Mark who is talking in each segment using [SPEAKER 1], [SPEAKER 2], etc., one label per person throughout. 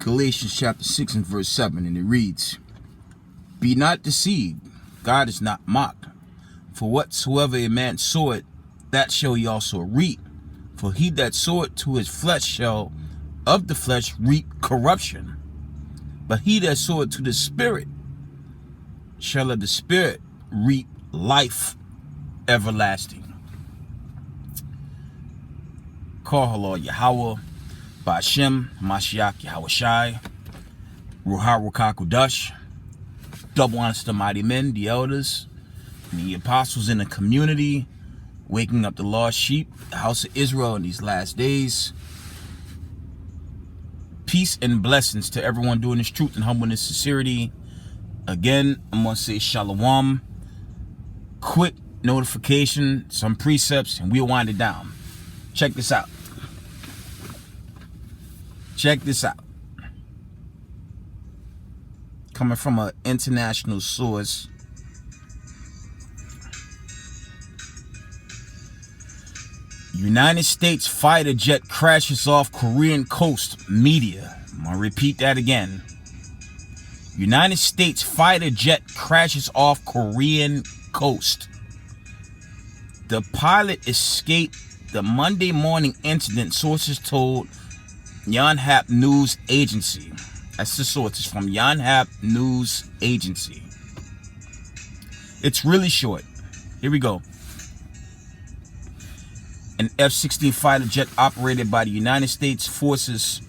[SPEAKER 1] Galatians chapter 6 and verse 7, and it reads, "Be not deceived, God is not mocked. For whatsoever a man soweth, that shall he also reap. For he that soweth to his flesh shall of the flesh reap corruption. But he that soweth to the Spirit shall of the Spirit reap life everlasting." Kohalo Yahweh, Ba'ashem, Mashiach Yahweh Shai, Ruha Rukakudash. Double honors to the mighty men, the elders, and the apostles in the community, waking up the lost sheep, the house of Israel in these last days. Peace and blessings to everyone doing this truth and humbleness, sincerity. Again, I'm going to say shalom. Quick notification, some precepts, and we'll wind it down. Check this out. Check this out. Coming from an international source. United States fighter jet crashes off Korean coast, media. I'm going to repeat that again. United States fighter jet crashes off Korean coast. The pilot escaped the Monday morning incident, sources told Yonhap News Agency. That's the sources from Yonhap News Agency. It's really short. Here we go. An F-16 fighter jet operated by the United States Forces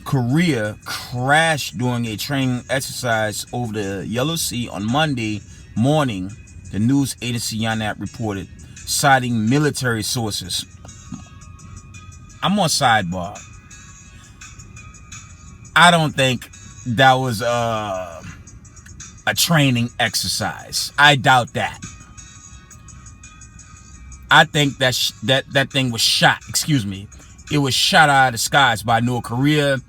[SPEAKER 1] Korea crashed during a training exercise over the Yellow Sea on Monday morning, the news agency Yonhap reported, citing military sources. I'm on sidebar. I don't think that was a training exercise. I doubt that. I think that thing was shot. Excuse me. It was shot out of the skies by North Korea,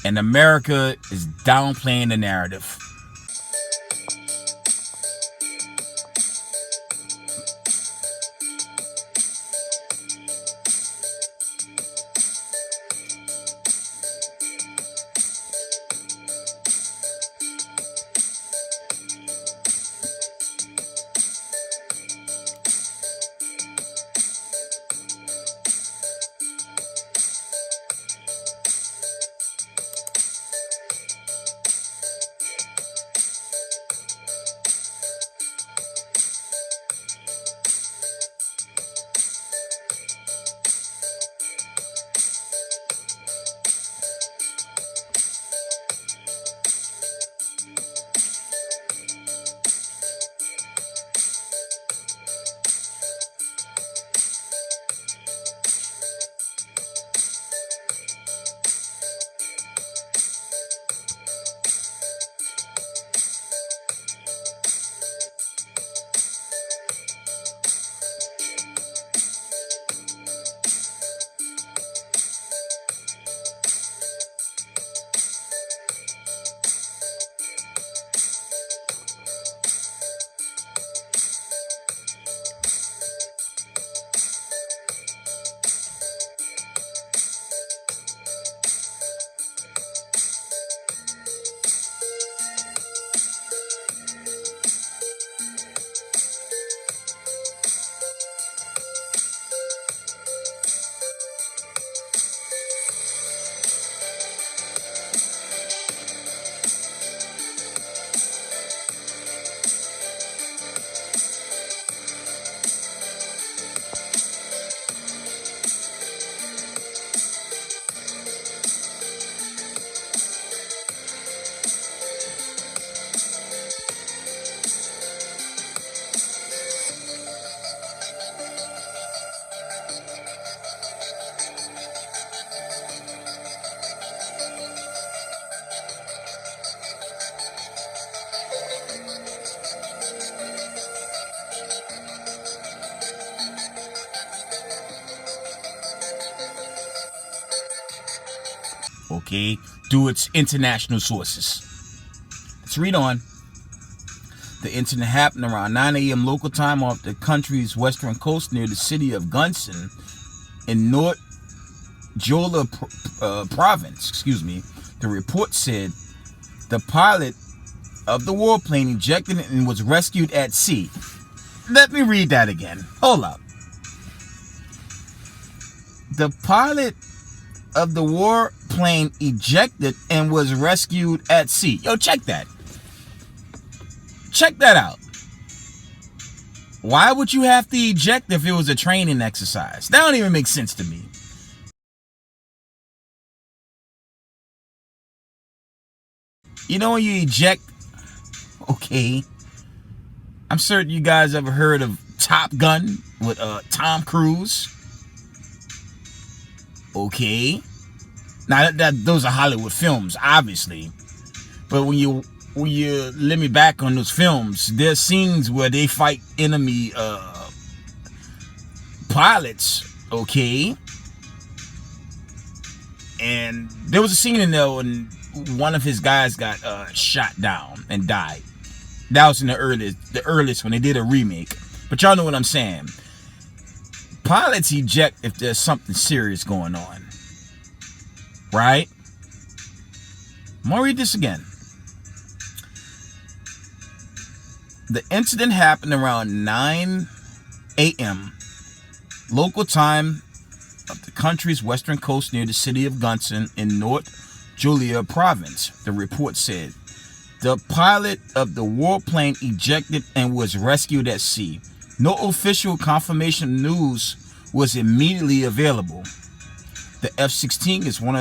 [SPEAKER 1] and America is downplaying the narrative. Okay, through its international sources. Let's read on. The incident happened around 9 a.m. local time off the country's western coast near the city of Gunson in North Jola province. The The report said the pilot of the warplane ejected and was rescued at sea. Let me read that again. Hold up. The pilot of the warplane ejected and was rescued at sea. Yo, check that. Check that out. Why would you have to eject if it was a training exercise? That don't even make sense to me. You know when you eject, okay, I'm certain you guys ever heard of Top Gun with Tom Cruise. Okay. Now those are Hollywood films, obviously. But when you let me back on those films, there's scenes where they fight enemy pilots, okay? And there was a scene in there when one of his guys got shot down and died. That was in the earliest when they did a remake. But y'all know what I'm saying. Pilots eject if there's something serious going on. Right? I'm gonna read this again. The incident happened around 9 a.m. local time of the country's western coast near the city of Gunson in North Julia province, the report said. The pilot of the warplane ejected and was rescued at sea. No official confirmation news was immediately available. The F-16 is one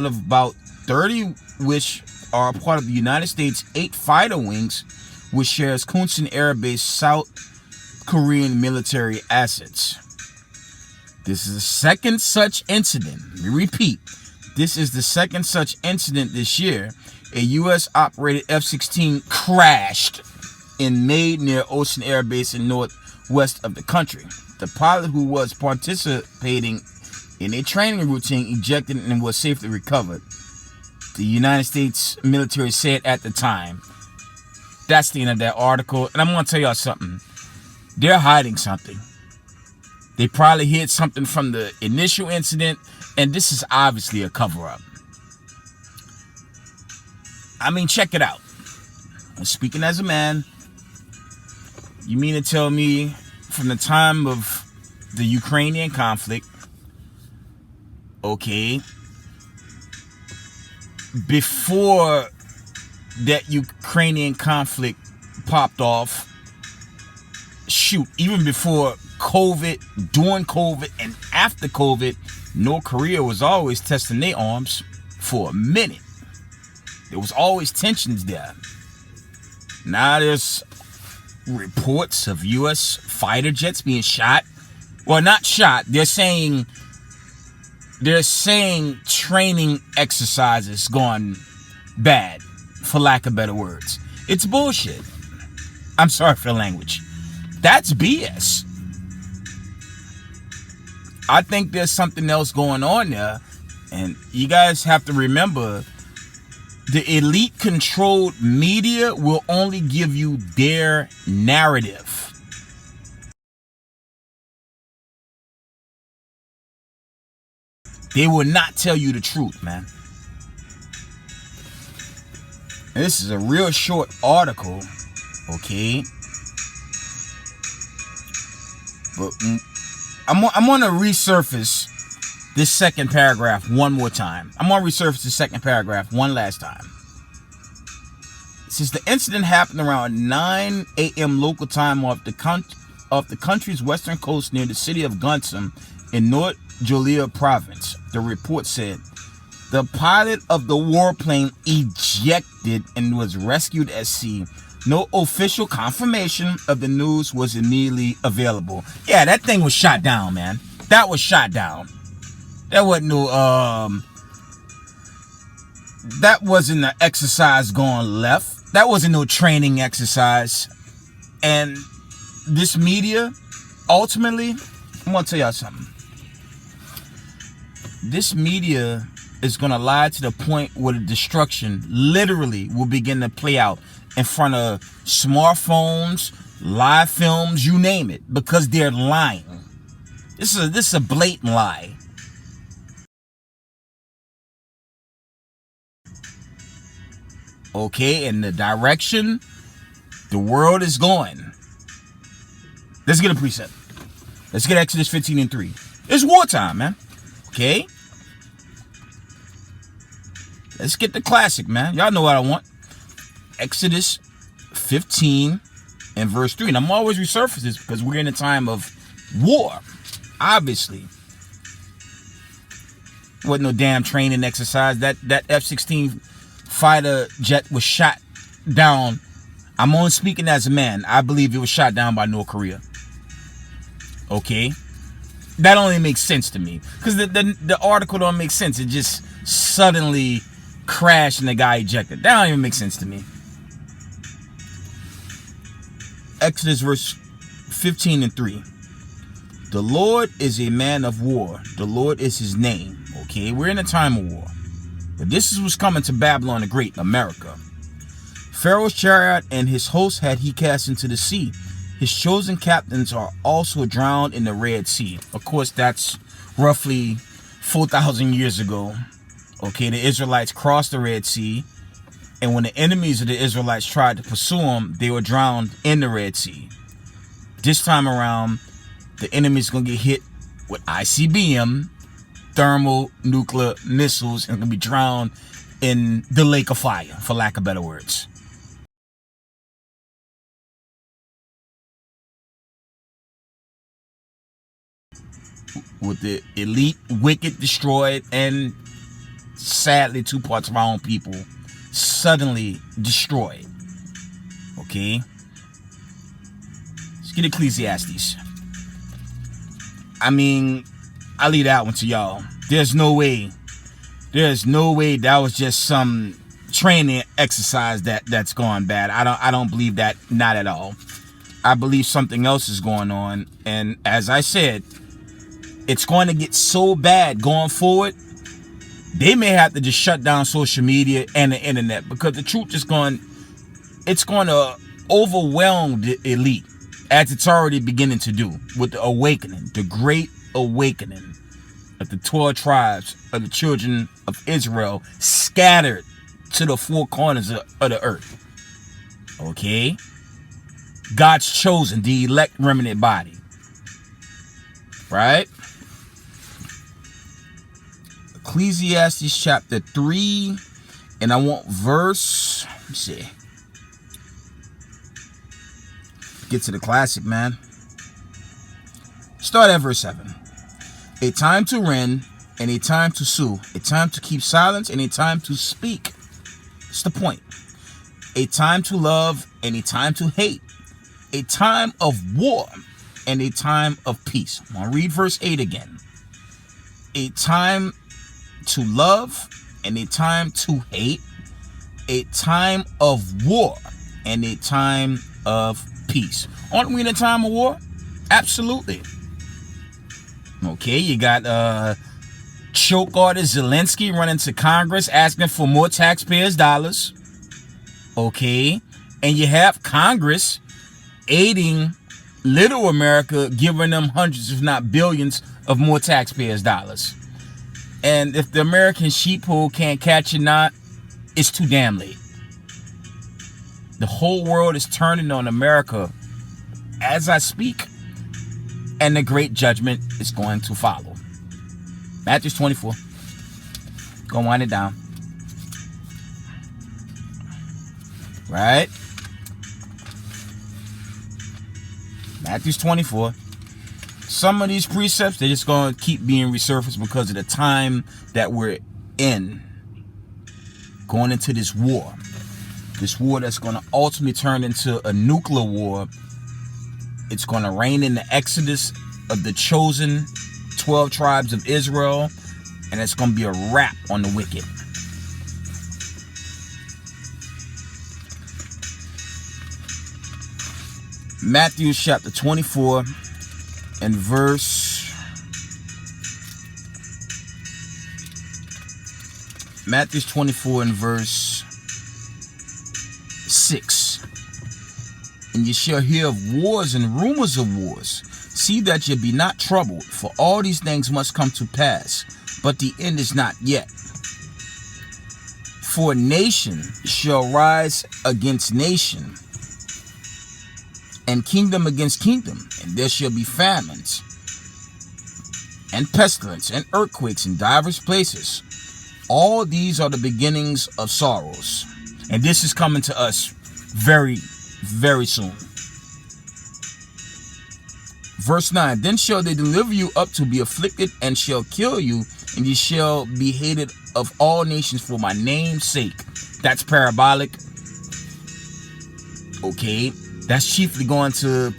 [SPEAKER 1] of about 30 which are part of the United States 8 fighter wings, which shares Kunsan Air Base South Korean military assets. This is the second such incident. Let me repeat. This is the second such incident this year. A U.S.-operated F-16 crashed in May near Ocean Air Base in northwest of the country. The pilot, who was participating in a training routine, ejected and was safely recovered, the United States military said at the time. That's the end of that article. And I'm going to tell y'all something. They're hiding something. They probably hid something from the initial incident, and this is obviously a cover-up. I mean, check it out. I'm speaking as a man. You mean to tell me from the time of the Ukrainian conflict, okay, before that Ukrainian conflict popped off, shoot, even before COVID, during COVID, and after COVID, North Korea was always testing their arms for a minute. There was always tensions there. Now there's reports of U.S. fighter jets being shot. Well, not shot. They're saying training exercises gone bad, for lack of better words. It's bullshit. I'm sorry for the language. That's BS. I think there's something else going on there, and you guys have to remember, the elite controlled media will only give you their narrative. They will not tell you the truth, man. And this is a real short article, okay? But I'm going to resurface this second paragraph one more time. I'm going to resurface the second paragraph one last time. It says the incident happened around 9 a.m. local time off the country's western coast near the city of Gunson in North Julia province. The report said the pilot of the warplane ejected and was rescued at sea. No official confirmation of the news was immediately available. Yeah, that thing was shot down, man. That was shot down. There wasn't no that wasn't an exercise going left. That wasn't no training exercise. And this media, ultimately, I'm gonna tell y'all something. This media is gonna lie to the point where the destruction literally will begin to play out in front of smartphones, live films, you name it, because they're lying. This is a blatant lie. okay, and the direction the world is going. Let's get a precept. Let's get Exodus 15 and 3. It's wartime, man. Okay? Let's get the classic, man. Y'all know what I want. Exodus 15 and verse 3. And I'm always resurfacing this because we're in a time of war. Obviously. Wasn't no damn training exercise. That F-16 fighter jet was shot down. I'm only speaking as a man. I believe it was shot down by North Korea. Okay? That only makes sense to me. Because the article don't make sense. It just suddenly crashed and the guy ejected. That don't even make sense to me. Exodus verse 15 and 3. The Lord is a man of war. The Lord is his name. Okay, we're in a time of war. But this is what's coming to Babylon the Great, America. Pharaoh's chariot and his host had he cast into the sea. His chosen captains are also drowned in the Red Sea. Of course, that's roughly 4,000 years ago. Okay, the Israelites crossed the Red Sea. And when the enemies of the Israelites tried to pursue them, they were drowned in the Red Sea. This time around, the enemy's going to get hit with ICBM, thermonuclear missiles, and going to be drowned in the lake of fire, for lack of better words. With the elite, wicked, destroyed, and sadly 2 parts of our own people suddenly destroyed. Okay? Let's get Ecclesiastes. I mean, I leave that one to y'all. There's no way that was just some training exercise that's gone bad. I don't believe that, not at all. I believe something else is going on, and as I said, it's going to get so bad going forward, they may have to just shut down social media and the internet, because the truth is it's going to overwhelm the elite, as it's already beginning to do with the awakening, the great awakening of the 12 tribes of the children of Israel scattered to the 4 corners of the earth. Okay? God's chosen, the elect remnant body. Right? Ecclesiastes chapter 3, and I want verse, let me see. Get to the classic, man. Start at verse 7. A time to rend and a time to sue, a time to keep silence and a time to speak. That's the point. A time to love and a time to hate, a time of war and a time of peace. I'm going to read verse 8 again. A time to love and a time to hate, a time of war and a time of peace. Aren't we in a time of war? Absolutely. Okay, you got choke artist Zelensky running to Congress asking for more taxpayers' dollars. Okay, and you have Congress aiding little America, giving them hundreds if not billions of more taxpayers' dollars. And if the American sheeple can't catch it, not, it's too damn late. The whole world is turning on America as I speak, and the great judgment is going to follow. Matthew 24. Go wind it down. Right? Matthew 24. Some of these precepts, they're just going to keep being resurfaced because of the time that we're in. Going into this war. This war that's going to ultimately turn into a nuclear war. It's going to reign in the exodus of the chosen 12 tribes of Israel. And it's going to be a wrap on the wicked. Matthew chapter 24 and verse Matthew 24 and verse 6. And ye shall hear of wars and rumors of wars. See that ye be not troubled, for all these things must come to pass, but the end is not yet. For nation shall rise against nation, and kingdom against kingdom, and there shall be famines, and pestilence, and earthquakes in divers places. All these are the beginnings of sorrows. And this is coming to us very, very soon. Verse 9, then shall they deliver you up to be afflicted, and shall kill you, and ye shall be hated of all nations for my name's sake. That's parabolic. Okay, that's chiefly going to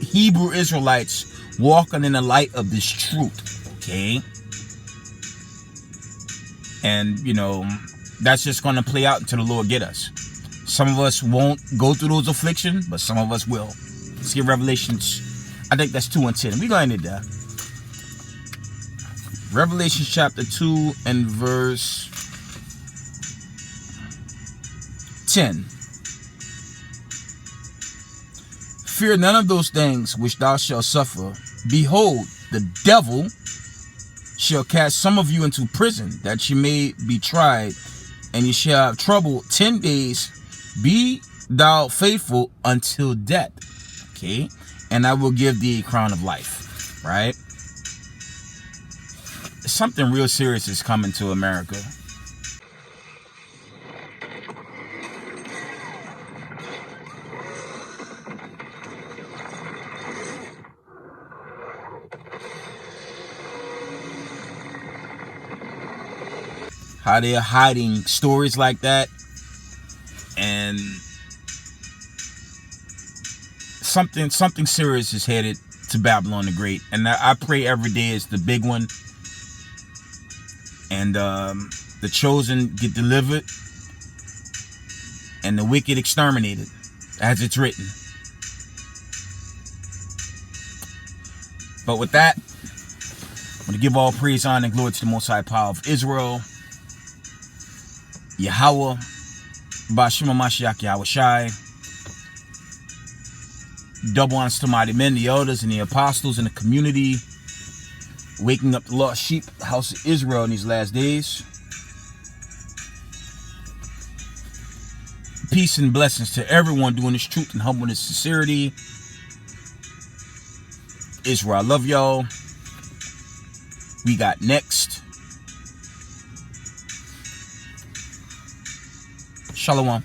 [SPEAKER 1] Hebrew Israelites walking in the light of this truth. Okay, and you know, that's just going to play out until the Lord get us. Some of us won't go through those afflictions, but some of us will. Let's get Revelations. I think that's 2 and 10. We're going to end it there. Revelation chapter 2 and verse 10. Fear none of those things which thou shalt suffer. Behold, the devil shall cast some of you into prison, that ye may be tried, and ye shall have trouble 10 days. Be thou faithful until death. Okay, and I will give thee a crown of life. Right? Something real serious is coming to America. How they're hiding stories like that, and something serious is headed to Babylon the Great. And I pray every day is the big one, and the chosen get delivered, and the wicked exterminated, as it's written. But with that, I'm going to give all praise, honor, and glory to the Most High Power of Israel, Yahweh, Bashima Mashiach Yahweh Shai. Double honors to mighty men, the elders, and the apostles in the community, waking up the lost sheep, the house of Israel in these last days. Peace and blessings to everyone doing this truth and humbleness, sincerity. Israel, I love y'all. We got next. Shalom.